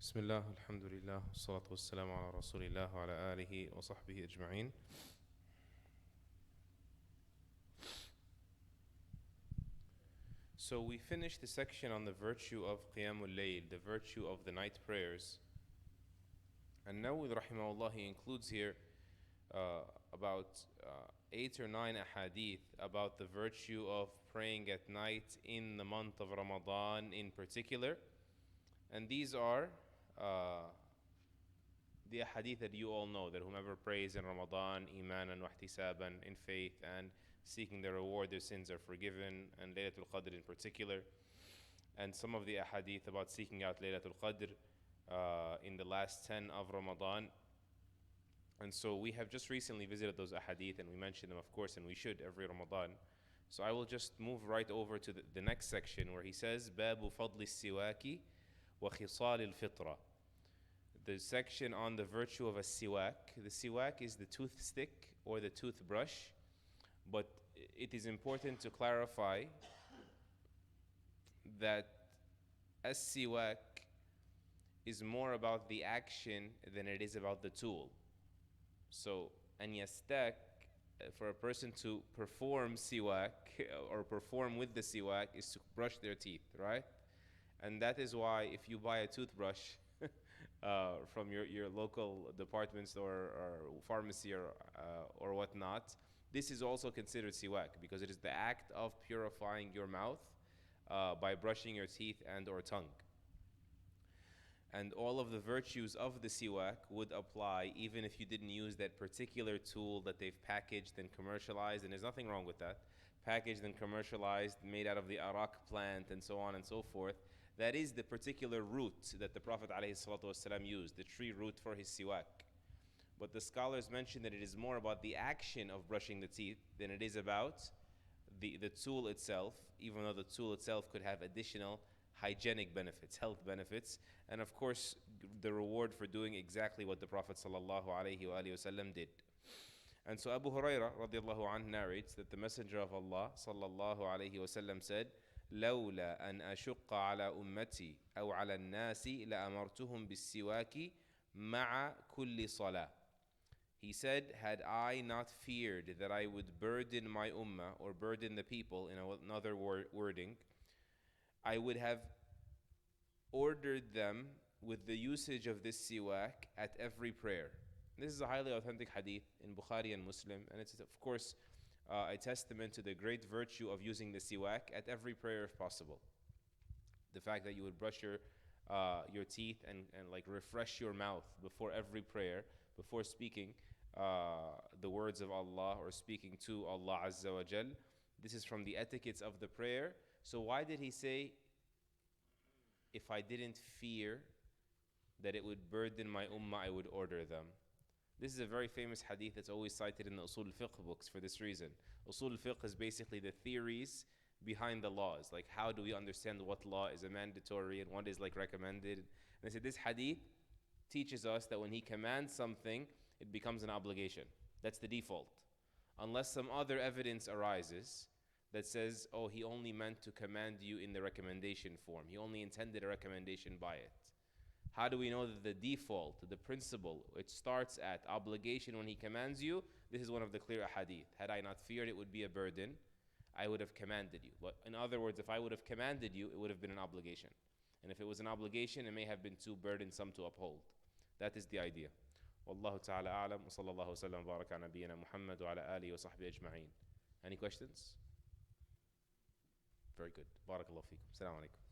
بسم الله الحمد لله والصلاة والسلام على رسول الله وعلى آله وصحبه أجمعين. So we finished the section on the virtue of Qiyamul Layl, the virtue of the night prayers. And Nawawi rahimahullah, he includes here about 8 or 9 ahadith about the virtue of praying at night in the month of Ramadan in particular. And these are the hadith that you all know, that whomever prays in Ramadan, imanan wa ihtisaban, in faith and seeking the reward, their sins are forgiven, and Laylatul Qadr in particular. And some of the hadith about seeking out Laylatul Qadr in the last 10 of Ramadan. And so we have just recently visited those hadith, and we mentioned them, of course, and we should every Ramadan. So I will just move right over to the next section where he says, Babu fadli siwaki wa khisal al-fitra. The section on the virtue of a siwak. The siwak is the toothstick or the toothbrush, but it is important to clarify that a siwak is more about the action than it is about the tool. So, an yastak, for a person to perform siwak or perform with the siwak, is to brush their teeth, right? And that is why if you buy a toothbrush from your local department store or pharmacy or whatnot, this is also considered siwak because it is the act of purifying your mouth by brushing your teeth and or tongue. And all of the virtues of the siwak would apply even if you didn't use that particular tool that they've packaged and commercialized, and there's nothing wrong with that. Packaged and commercialized, made out of the arak plant and so on and so forth. That is the particular root that the Prophet ﷺ used, the tree root for his siwak. But the scholars mention that it is more about the action of brushing the teeth than it is about the tool itself, even though the tool itself could have additional hygienic benefits, health benefits, and of course the reward for doing exactly what the Prophet ﷺ did. And so Abu Hurairah radiallahu anhu narrates that the Messenger of Allah sallallahu alayhi wasallam said, لولا أن أشق على أمتي أو على الناس لأمرتهم بالسواك مع كل صلاة. He said, had I not feared that I would burden my ummah or burden the people, in another wording, I would have ordered them with the usage of this siwak at every prayer. This is a highly authentic hadith in Bukhari and Muslim, and it's of course a testament to the great virtue of using the siwak at every prayer if possible. The fact that you would brush your teeth and like refresh your mouth before every prayer, before speaking the words of Allah or speaking to Allah Azza wa Jal. This is from the etiquettes of the prayer. So why did he say, if I didn't fear that it would burden my ummah, I would order them? This is a very famous hadith that's always cited in the Usul al-Fiqh books for this reason. Usul al-Fiqh is basically the theories behind the laws. Like, how do we understand what law is a mandatory and what is like recommended? And they said this hadith teaches us that when he commands something, it becomes an obligation. That's the default. Unless some other evidence arises that says, oh, he only meant to command you in the recommendation form. He only intended a recommendation by it. How do we know that the default, the principle, it starts at obligation when he commands you? This is one of the clear ahadith. Had I not feared it would be a burden, I would have commanded you. But in other words, if I would have commanded you, it would have been an obligation. And if it was an obligation, it may have been too burdensome to uphold. That is the idea. Wallahu ta'ala a'lam, wa sallallahu wa sallam wa baraka ala nabiyyina Muhammad wa ala alihi wa sahbihi ajma'in. Any questions? Very good. Barakallahu feekum. Assalamu alaikum.